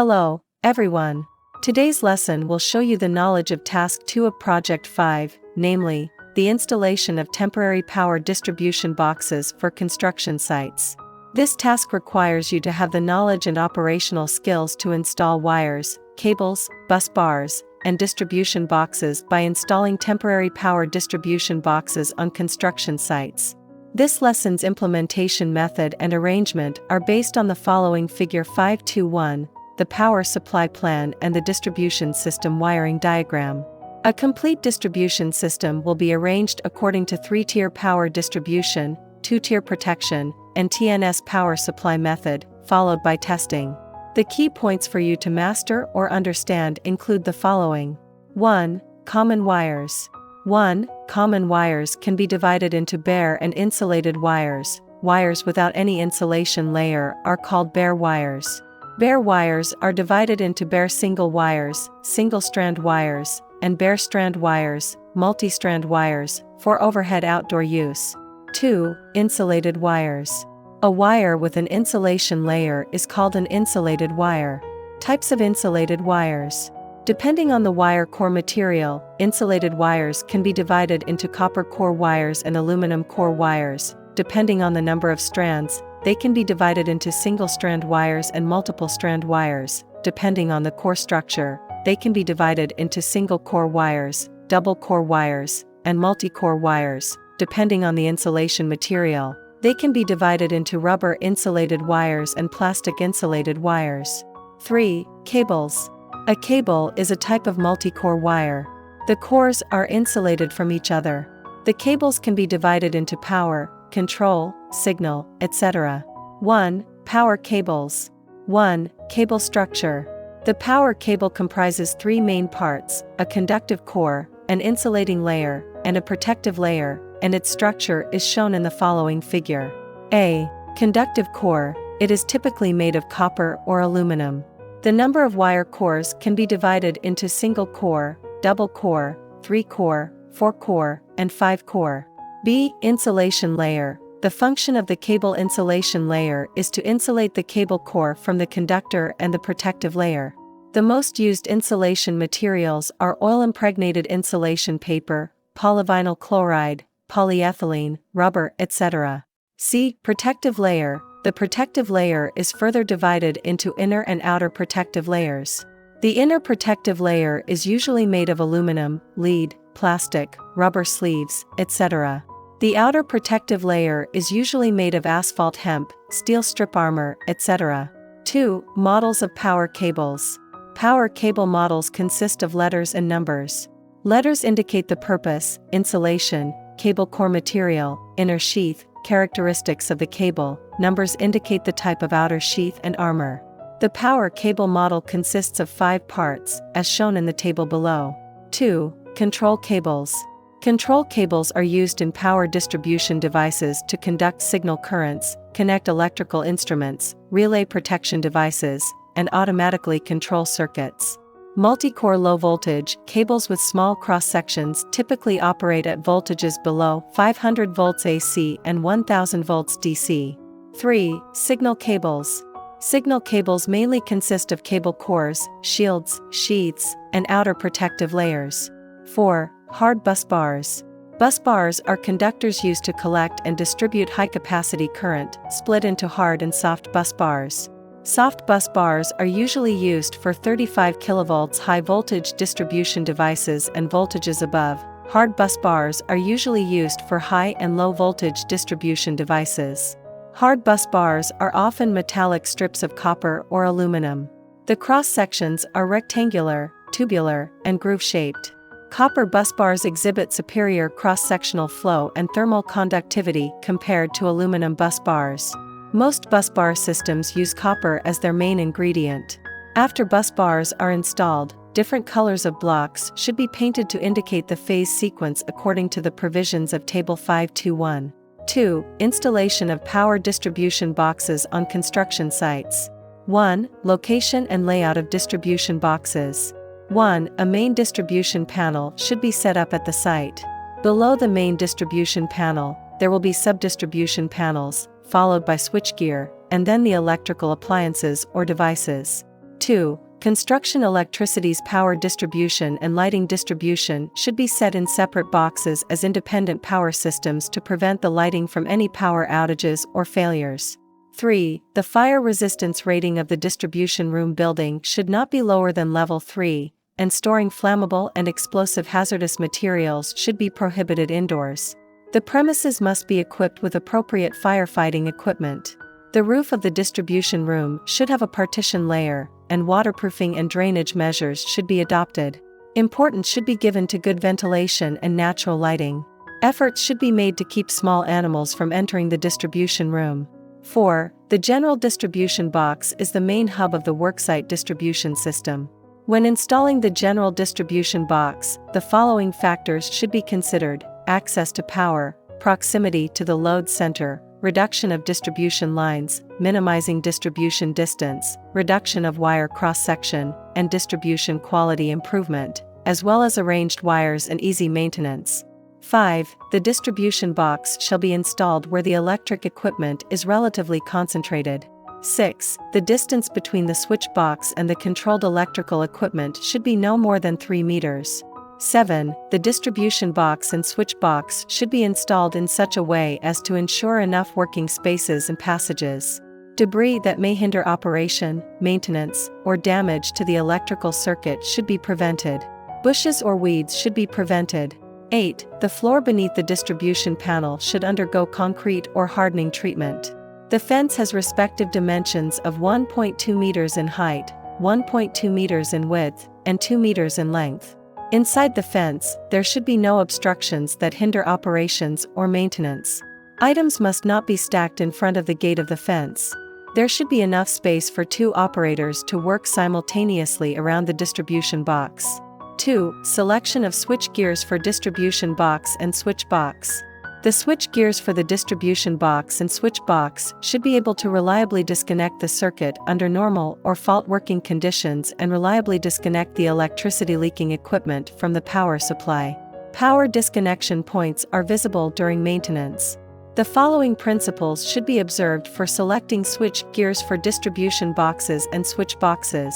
Hello, everyone. Today's lesson will show you the knowledge of Task 2 of Project 5, namely, the installation of temporary power distribution boxes for construction sites. This task requires you to have the knowledge and operational skills to install wires, cables, bus bars, and distribution boxes by installing temporary power distribution boxes on construction sites. This lesson's implementation method and arrangement are based on the following Figure 5.2.1, the power supply plan and the distribution system wiring diagram. A complete distribution system will be arranged according to 3-tier power distribution, 2-tier protection, and TNS power supply method, followed by testing. The key points for you to master or understand include the following. 1. Common wires. 1. Common wires can be divided into bare and insulated wires. Wires without any insulation layer are called bare wires. Bare wires are divided into bare single wires, single-strand wires, and bare strand wires, multi-strand wires, for overhead outdoor use. 2. Insulated wires. A wire with an insulation layer is called an insulated wire. Types of insulated wires. Depending on the wire core material, insulated wires can be divided into copper core wires and aluminum core wires. Depending on the number of strands, they can be divided into single-strand wires and multiple-strand wires. Depending on the core structure, they can be divided into single-core wires, double-core wires, and multi-core wires. Depending on the insulation material, they can be divided into rubber-insulated wires and plastic-insulated wires. 3. Cables. A cable is a type of multi-core wire. The cores are insulated from each other. The cables can be divided into power, control, signal, etc. 1. Power cables. 1. Cable structure. The power cable comprises 3 main parts: a conductive core, an insulating layer, and a protective layer, and its structure is shown in the following figure. A. Conductive core. It is typically made of copper or aluminum. The number of wire cores can be divided into single core, double core, 3 core, 4 core, and 5 core. B. Insulation layer. The function of the cable insulation layer is to insulate the cable core from the conductor and the protective layer. The most used insulation materials are oil-impregnated insulation paper, polyvinyl chloride, polyethylene, rubber, etc. C. Protective layer. The protective layer is further divided into inner and outer protective layers. The inner protective layer is usually made of aluminum, lead, plastic, rubber sleeves, etc. The outer protective layer is usually made of asphalt hemp, steel strip armor, etc. 2. Models of power cables. Power cable models consist of letters and numbers. Letters indicate the purpose, insulation, cable core material, inner sheath, characteristics of the cable. Numbers indicate the type of outer sheath and armor. The power cable model consists of 5 parts, as shown in the table below. 2. Control cables. Control cables are used in power distribution devices to conduct signal currents, connect electrical instruments, relay protection devices, and automatically control circuits. Multi-core low-voltage cables with small cross-sections typically operate at voltages below 500 volts AC and 1000 volts DC. 3. Signal cables. Signal cables mainly consist of cable cores, shields, sheaths, and outer protective layers. 4. Hard bus bars. Bus bars are conductors used to collect and distribute high-capacity current, split into hard and soft bus bars. Soft bus bars are usually used for 35 kV high-voltage distribution devices and voltages above. Hard bus bars are usually used for high and low-voltage distribution devices. Hard bus bars are often metallic strips of copper or aluminum. The cross-sections are rectangular, tubular, and groove-shaped. Copper bus bars exhibit superior cross-sectional flow and thermal conductivity compared to aluminum bus bars. Most bus bar systems use copper as their main ingredient. After bus bars are installed, different colors of blocks should be painted to indicate the phase sequence according to the provisions of Table 5.2.1. 2. Installation of power distribution boxes on construction sites. 1. Location and layout of distribution boxes. 1. A main distribution panel should be set up at the site. Below the main distribution panel, there will be sub-distribution panels, followed by switchgear, and then the electrical appliances or devices. 2. Construction electricity's power distribution and lighting distribution should be set in separate boxes as independent power systems to prevent the lighting from any power outages or failures. 3. The fire resistance rating of the distribution room building should not be lower than level 3, and storing flammable and explosive hazardous materials should be prohibited indoors. The premises must be equipped with appropriate firefighting equipment. The roof of the distribution room should have a partition layer, and waterproofing and drainage measures should be adopted. Importance should be given to good ventilation and natural lighting. Efforts should be made to keep small animals from entering the distribution room. 4. The general distribution box is the main hub of the worksite distribution system. When installing the general distribution box, the following factors should be considered: access to power, proximity to the load center, reduction of distribution lines, minimizing distribution distance, reduction of wire cross-section, and distribution quality improvement, as well as arranged wires and easy maintenance. 5. The distribution box shall be installed where the electric equipment is relatively concentrated. 6. The distance between the switch box and the controlled electrical equipment should be no more than 3 meters. 7. The distribution box and switch box should be installed in such a way as to ensure enough working spaces and passages. Debris that may hinder operation, maintenance, or damage to the electrical circuit should be prevented. Bushes or weeds should be prevented. 8. The floor beneath the distribution panel should undergo concrete or hardening treatment. The fence has respective dimensions of 1.2 meters in height, 1.2 meters in width, and 2 meters in length. Inside the fence, there should be no obstructions that hinder operations or maintenance. Items must not be stacked in front of the gate of the fence. There should be enough space for 2 operators to work simultaneously around the distribution box. 2. Selection of switch gears for distribution box and switch box. The switch gears for the distribution box and switch box should be able to reliably disconnect the circuit under normal or fault working conditions and reliably disconnect the electricity leaking equipment from the power supply. Power disconnection points are visible during maintenance. The following principles should be observed for selecting switch gears for distribution boxes and switch boxes.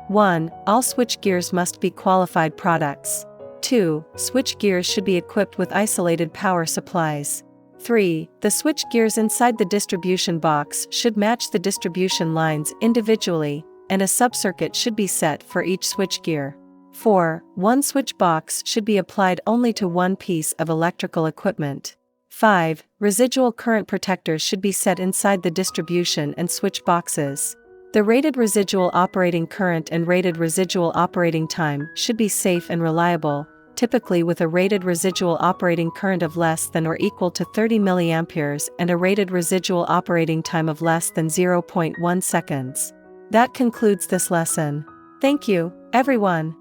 1. All switch gears must be qualified products. 2. Switch gears should be equipped with isolated power supplies. 3. The switch gears inside the distribution box should match the distribution lines individually, and a subcircuit should be set for each switch gear. 4. One switch box should be applied only to one piece of electrical equipment. 5. Residual current protectors should be set inside the distribution and switch boxes. The rated residual operating current and rated residual operating time should be safe and reliable, typically with a rated residual operating current of less than or equal to 30 mA and a rated residual operating time of less than 0.1 seconds. That concludes this lesson. Thank you, everyone.